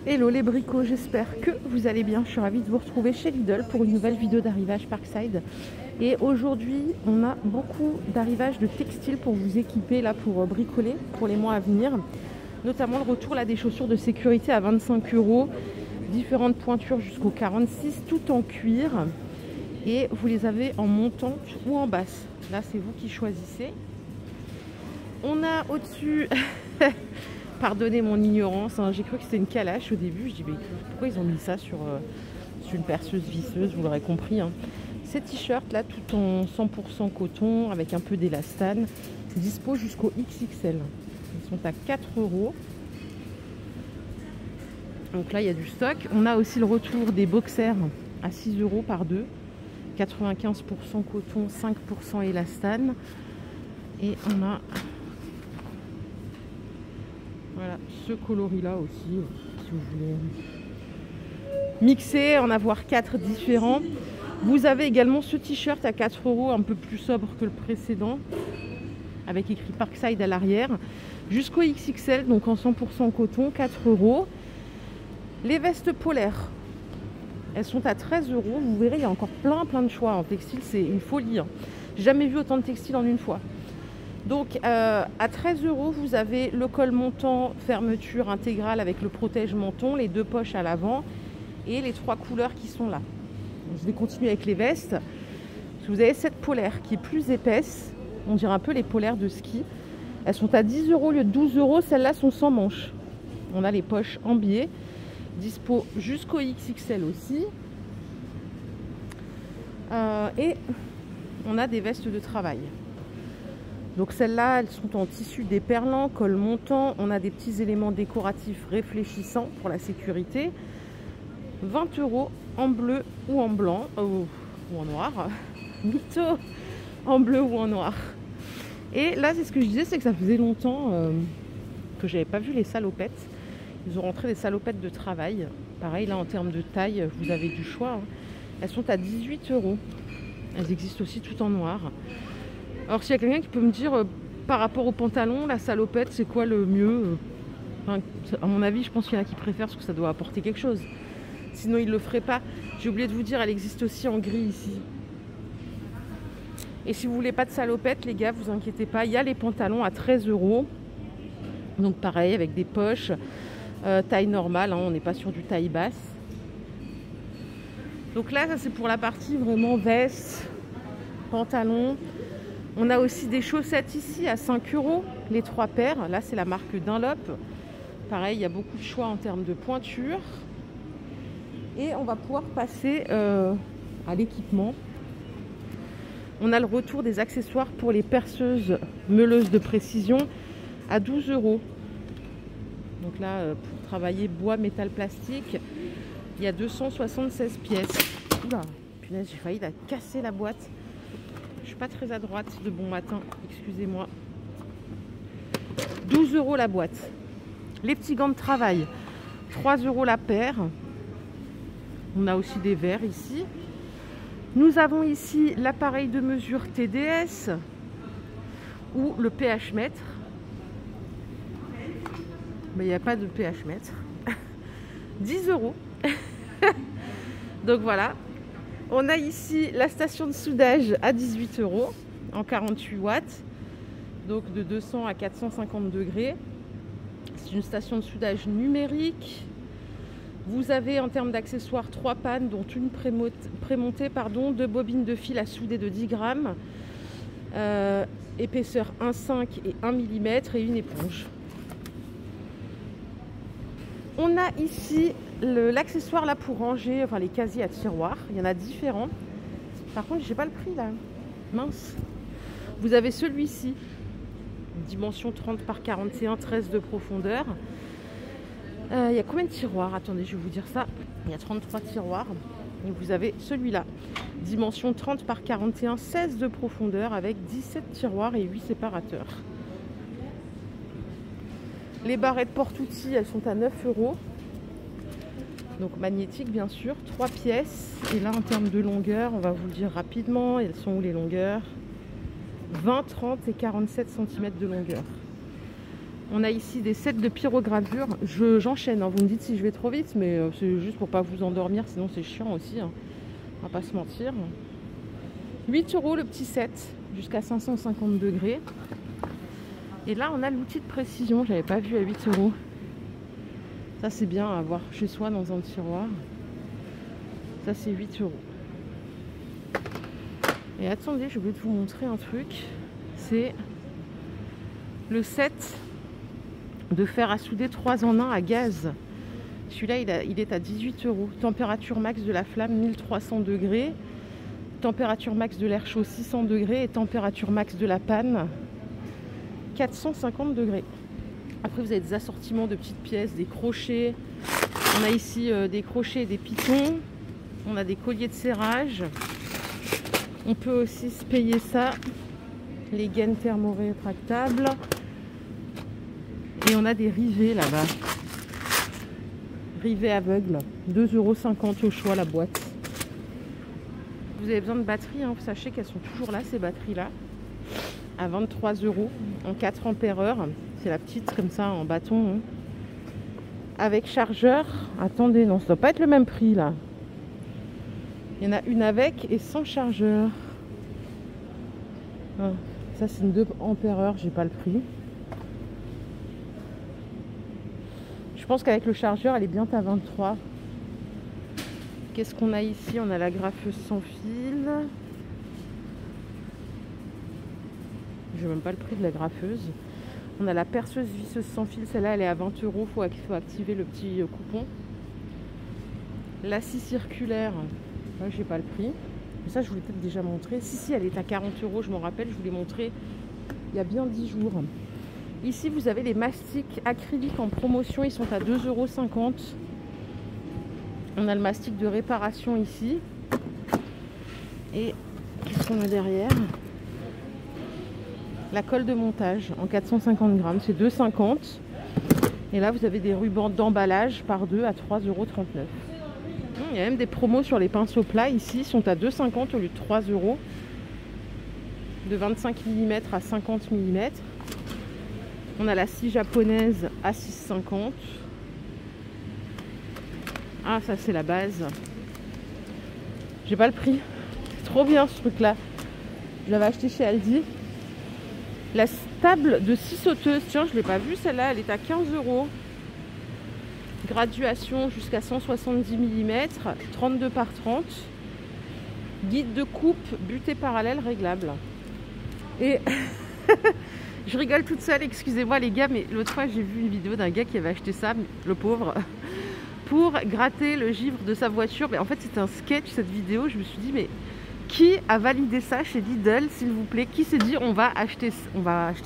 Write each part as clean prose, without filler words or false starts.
Hello les bricots, j'espère que vous allez bien. Je suis ravie de vous retrouver chez Lidl pour une nouvelle vidéo d'arrivage Parkside. Et aujourd'hui, on a beaucoup d'arrivage de textiles pour vous équiper là pour bricoler pour les mois à venir. Notamment le retour là des chaussures de sécurité à 25 €, différentes pointures jusqu'au 46, tout en cuir. Et vous les avez en montante ou en basse. Là, c'est vous qui choisissez. On a au-dessus... Pardonnez mon ignorance, hein, j'ai cru que c'était une calache au début. Je dis mais pourquoi ils ont mis ça sur une perceuse visseuse, vous l'aurez compris. Hein. Ces t-shirts là, tout en 100% coton avec un peu d'élastane, c'est dispo jusqu'au XXL. Ils sont à 4 €. Donc là il y a du stock. On a aussi le retour des boxers à 6 € par deux. 95% coton, 5% élastane. Et on a... Voilà, ce coloris-là aussi, si vous voulez mixer, en avoir 4 différents. Vous avez également ce t-shirt à 4 €, un peu plus sobre que le précédent, avec écrit Parkside à l'arrière, jusqu'au XXL, donc en 100% coton, 4 €. Les vestes polaires, elles sont à 13 €. Vous verrez, il y a encore plein de choix en textile, c'est une folie. Hein. Jamais vu autant de textiles en une fois. Donc à 13 €, vous avez le col montant fermeture intégrale avec le protège menton, les 2 poches à l'avant et les 3 couleurs qui sont là. Je vais continuer avec les vestes. Vous avez cette polaire qui est plus épaisse, on dirait un peu les polaires de ski. Elles sont à 10 € au lieu de 12 €, celles-là sont sans manches. On a les poches en biais, dispo jusqu'au XXL aussi. Et on a des vestes de travail. Donc celles-là, elles sont en tissu déperlant, col montant. On a des petits éléments décoratifs réfléchissants pour la sécurité. 20 € en bleu ou en blanc, ou en noir. Mytho, en bleu ou en noir. Et là, c'est ce que je disais, c'est que ça faisait longtemps que j'avais pas vu les salopettes. Ils ont rentré des salopettes de travail. Pareil, là, en termes de taille, vous avez du choix. Hein. Elles sont à 18 €. Elles existent aussi tout en noir. Alors s'il y a quelqu'un qui peut me dire par rapport au pantalon, la salopette, c'est quoi le mieux enfin, à mon avis, je pense qu'il y en a qui préfèrent parce que ça doit apporter quelque chose. Sinon, ils ne le feraient pas. J'ai oublié de vous dire, elle existe aussi en gris ici. Et si vous voulez pas de salopette, les gars, vous inquiétez pas. Il y a les pantalons à 13 €. Donc pareil, avec des poches, taille normale. Hein, on n'est pas sur du taille basse. Donc là, ça c'est pour la partie vraiment veste, pantalon. On a aussi des chaussettes ici à 5 €, les 3 paires. Là, c'est la marque Dunlop. Pareil, il y a beaucoup de choix en termes de pointure. Et on va pouvoir passer à l'équipement. On a le retour des accessoires pour les perceuses meuleuses de précision à 12 €. Donc là, pour travailler bois, métal, plastique, il y a 276 pièces. Oula, punaise, j'ai failli la casser la boîte. Je suis pas très à droite de bon matin, excusez-moi. 12 € la boîte. Les petits gants de travail, 3 € la paire. On a aussi des verres ici. Nous avons ici l'appareil de mesure TDS ou le pH mètre. Mais il n'y a pas de pH mètre. 10 €. Donc voilà. On a ici la station de soudage à 18 € en 48 watts, donc de 200 à 450 degrés. C'est une station de soudage numérique. Vous avez en termes d'accessoires 3 pannes, dont une prémontée, 2 bobines de fil à souder de 10 grammes, épaisseur 1,5 et 1 mm et une éponge. On a ici l'accessoire là pour ranger, enfin les casiers à tiroirs. Il y en a différents. Par contre, j'ai pas le prix là. Mince. Vous avez celui-ci, dimension 30 par 41, 13 de profondeur. Il y a combien de tiroirs? Attendez, je vais vous dire ça. Il y a 33 tiroirs. Et vous avez celui-là, dimension 30 par 41, 16 de profondeur avec 17 tiroirs et 8 séparateurs. Les barrettes porte-outils, elles sont à 9 €. Donc magnétique bien sûr, 3 pièces. Et là en termes de longueur, on va vous le dire rapidement, elles sont où les longueurs? 20, 30 et 47 cm de longueur. On a ici des sets de pyrogravure. J'enchaîne, hein. Vous me dites si je vais trop vite, mais c'est juste pour pas vous endormir, sinon c'est chiant aussi, hein. On va pas se mentir. 8 € le petit set, jusqu'à 550 degrés. Et là, on a l'outil de précision, j'avais pas vu à 8 €. Ça, c'est bien à avoir chez soi dans un tiroir. Ça, c'est 8 €. Et attendez, je vais vous montrer un truc. C'est le set de fer à souder 3 en 1 à gaz. Celui-là, il est à 18 €. Température max de la flamme, 1300 degrés. Température max de l'air chaud, 600 degrés. Et température max de la panne, 450 degrés. Après, vous avez des assortiments de petites pièces, des crochets. On a ici des crochets et des pitons. On a des colliers de serrage. On peut aussi se payer ça. Les gaines thermorétractables. Et on a des rivets là-bas. Rivets aveugles. 2,50 € au choix la boîte. Vous avez besoin de batteries, hein. Sachez qu'elles sont toujours là, ces batteries-là. À 23 € en 4 ampères-heure. C'est la petite comme ça en bâton, hein. Avec chargeur. Attendez, non, ça doit pas être le même prix là. Il y en a une avec et sans chargeur. Ah, ça c'est une 2 ampères-heure, j'ai pas le prix. Je pense qu'avec le chargeur, elle est bien à 23. Qu'est-ce qu'on a ici? On a la graffeuse sans fil. Je n'ai même pas le prix de la graffeuse. On a la perceuse visseuse sans fil. Celle-là, elle est à 20 €. Il faut activer le petit coupon. La scie circulaire. Là, j'ai pas le prix. Mais ça, je vous l'ai peut-être déjà montré. Si, elle est à 40 €. Je m'en rappelle. Je vous l'ai montré il y a bien 10 jours. Ici, vous avez les mastiques acryliques en promotion. Ils sont à 2,50 €. On a le mastic de réparation ici. Et qu'est-ce qu'on a derrière? La colle de montage en 450 grammes. C'est 2,50 €. Et là, vous avez des rubans d'emballage par 2 à 3,39 €. Il y a même des promos sur les pinceaux plats. Ici, ils sont à 2,50 € au lieu de 3 €. De 25 mm à 50 mm. On a la scie japonaise à 6,50 €. Ah, ça c'est la base. J'ai pas le prix. C'est trop bien ce truc là. Je l'avais acheté chez Aldi. La table de scie sauteuse. Tiens, je l'ai pas vue celle-là. Elle est à 15 €. Graduation jusqu'à 170 mm. 32 par 30. Guide de coupe butée parallèle réglable. Et je rigole toute seule, excusez-moi les gars, mais l'autre fois j'ai vu une vidéo d'un gars qui avait acheté ça, le pauvre, pour gratter le givre de sa voiture. Mais en fait c'était un sketch cette vidéo. Je me suis dit mais qui a validé ça chez Lidl s'il vous plaît? Qui s'est dit on va acheter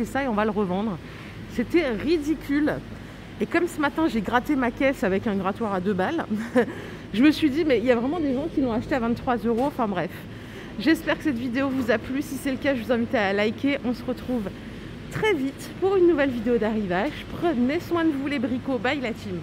ça et on va le revendre? C'était ridicule. Et comme ce matin j'ai gratté ma caisse avec un grattoir à 2 balles, je me suis dit mais il y a vraiment des gens qui l'ont acheté à 23 €. Enfin bref, j'espère que cette vidéo vous a plu. Si c'est le cas, je vous invite à liker. On se retrouve très vite pour une nouvelle vidéo d'arrivage. Prenez soin de vous les bricots. Bye la team.